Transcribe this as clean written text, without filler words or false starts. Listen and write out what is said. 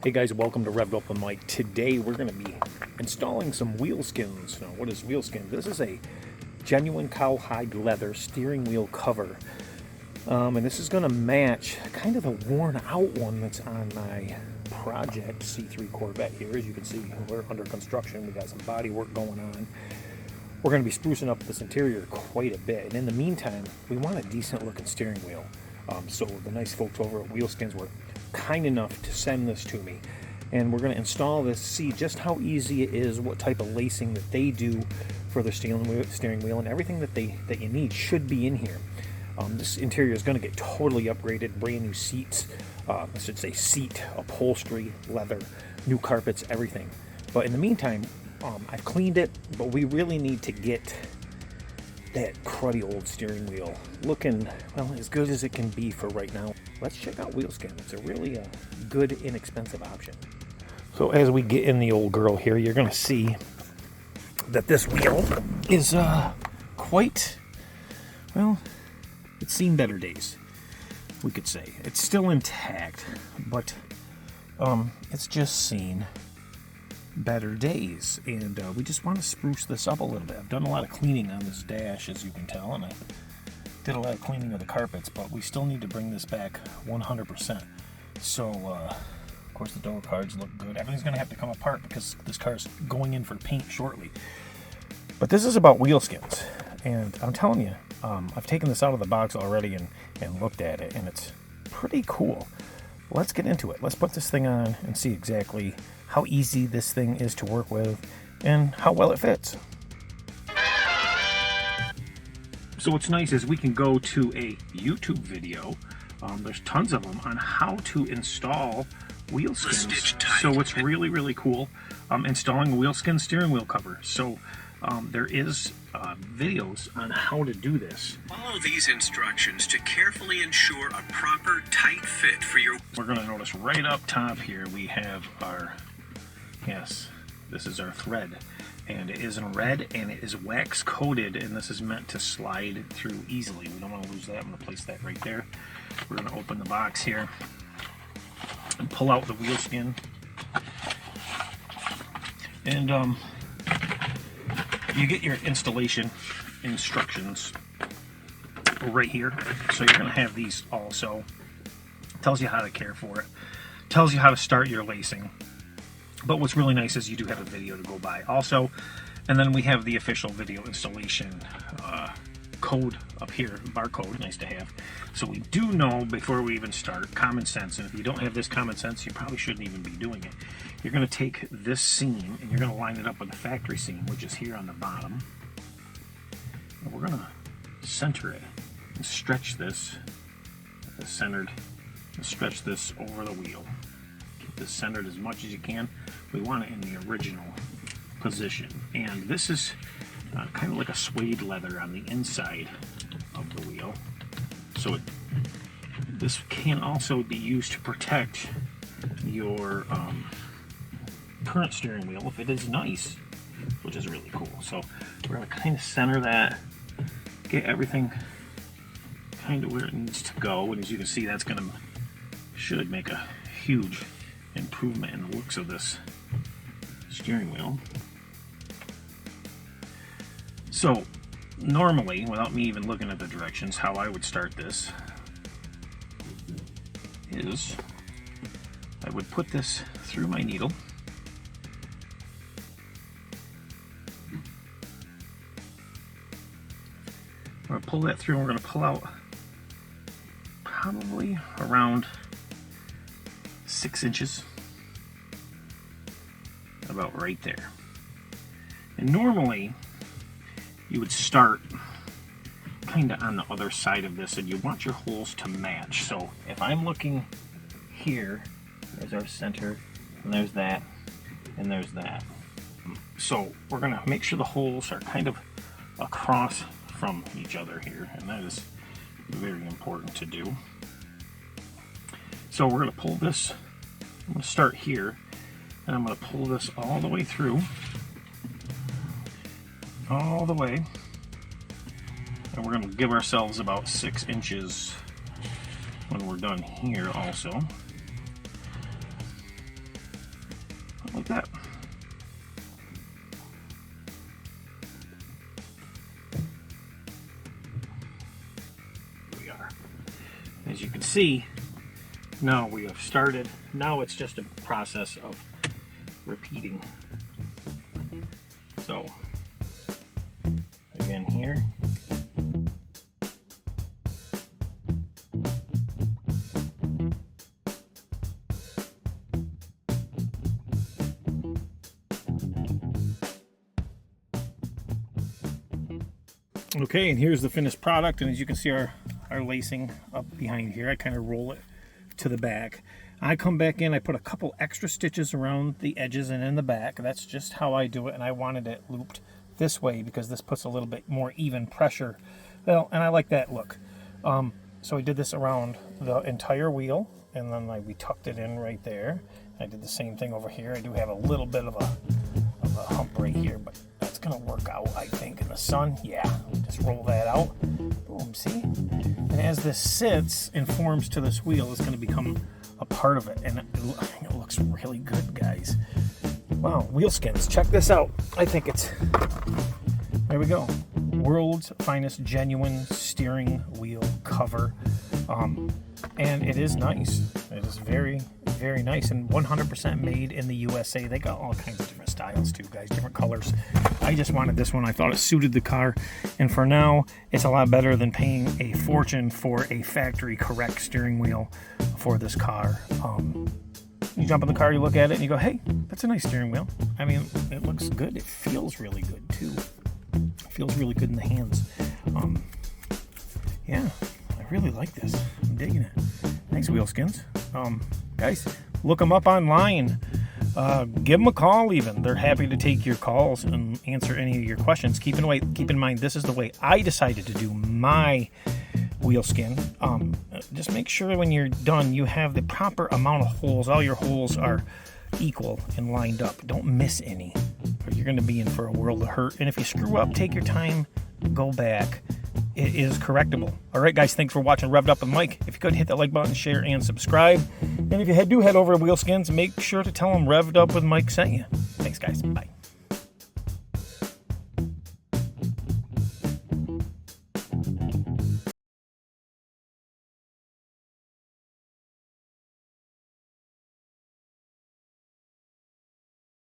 Hey guys, welcome to Revved Up with Mike. Today we're going to be installing some Wheelskins. Now, what is Wheelskins? This is a genuine cowhide leather steering wheel cover. And this is going to match kind of the worn out one that's on my project C3 Corvette here. As you can see, we're under construction. We got some body work going on. We're going to be sprucing up this interior quite a bit. And in the meantime, we want a decent looking steering wheel. So the nice folks over at Wheelskins were kind enough to send this to me, and we're going to install this, see just how easy it is, what type of lacing that they do for the steering wheel, and everything that you need should be in here. This interior is going to get totally upgraded, brand new seats, I should say seat upholstery, leather, new carpets, everything. But in the meantime, I've cleaned it, but we really need to get that cruddy old steering wheel looking, well, as good as it can be for right now. Let's check out Wheelskins. It's a really good, inexpensive option. So as we get in the old girl here, you're going to see that this wheel is quite, well, it's seen better days, we could say. It's still intact, but it's just seen better days, and we just want to spruce this up a little bit. I've done a lot of cleaning on this dash, as you can tell, and I did a lot of cleaning of the carpets, but we still need to bring this back 100%. So of course the door cards look good. Everything's going to have to come apart because this car is going in for paint shortly. But this is about Wheelskins, and I'm telling you, I've taken this out of the box already and looked at it, and it's pretty cool. Let's get into it. Let's put this thing on and see exactly how easy this thing is to work with and how well it fits. So what's nice is we can go to a YouTube video. There's tons of them on how to install Wheelskins. So it's really, really cool installing a Wheelskin steering wheel cover. So there is videos on how to do this. Follow these instructions to carefully ensure a proper tight fit for your... We're going to notice right up top here we have our, yes, this is our thread. And it is in red and it is wax coated, and this is meant to slide through easily. We don't want to lose that. I'm going to place that right there. We're going to open the box here and pull out the Wheelskin. And you get your installation instructions right here. So you're going to have these also. Tells you how to care for it. Tells you how to start your lacing. But what's really nice is you do have a video to go by also. And then we have the official video installation code up here, barcode, nice to have. So we do know before we even start, common sense. And if you don't have this common sense, you probably shouldn't even be doing it. You're going to take this seam and you're going to line it up with the factory seam, which is here on the bottom. And we're going to center it and stretch this centered, and stretch this over the wheel. Keep this centered as much as you can. We want it in the original position. And this is kind of like a suede leather on the inside of the wheel. So this can also be used to protect your current steering wheel if it is nice, which is really cool. So we're going to kind of center that, get everything kind of where it needs to go, and as you can see, that's going to should make a huge improvement in the looks of this steering wheel. So normally, without me even looking at the directions, how I would start this is I would put this through my needle. We're going to pull that through, and we're going to pull out probably around 6 inches, about right there. And normally you would start kind of on the other side of this, and you want your holes to match. So if I'm looking here, there's our center, and there's that, and there's that. So we're going to make sure the holes are kind of across from each other here, and that is very important to do. So we're going to pull this, I'm going to start here, and I'm going to pull this all the way through, all the way, and we're going to give ourselves about 6 inches when we're done here also. that. Here we are. As you can see, now we have started. Now it's just a process of repeating. So, again here. Okay, and here's the finished product, and as you can see our lacing up behind here, I kind of roll it to the back. I come back in, I put a couple extra stitches around the edges and in the back. That's just how I do it, and I wanted it looped this way because this puts a little bit more even pressure. Well, and I like that look. So I did this around the entire wheel, and then we tucked it in right there. I did the same thing over here. I do have a little bit of a hump right here, but that's gonna work out, I think, in the sun. Yeah, just roll that out. Boom, see? And as this sits and forms to this wheel, it's gonna become a part of it, and it looks really good, guys. Wow, Wheelskins, check this out. I think it's, there we go. World's finest genuine steering wheel cover. And it is nice. It is very, very nice, and 100% made in the USA. They got all kinds of different styles too, guys, different colors. I just wanted this one. I thought it suited the car, and for now, it's a lot better than paying a fortune for a factory correct steering wheel for this car. You jump in the car, you look at it, and you go, hey, that's a nice steering wheel. I mean, it looks good. It feels really good too. It feels really good in the hands. Yeah, I really like this. I'm digging it. Thanks, Wheelskins. Guys, look them up online. Give them a call even. They're happy to take your calls and answer any of your questions. Keep in mind, this is the way I decided to do my Wheelskin. Just make sure when you're done, you have the proper amount of holes. All your holes are equal and lined up. Don't miss any, or you're going to be in for a world of hurt. And if you screw up, take your time, go back. It is correctable. All right, guys, thanks for watching Revved Up with Mike. If you could, hit that like button, share, and subscribe. And if you do head over to Wheelskins, make sure to tell them Revved Up with Mike sent you. Thanks, guys. Bye.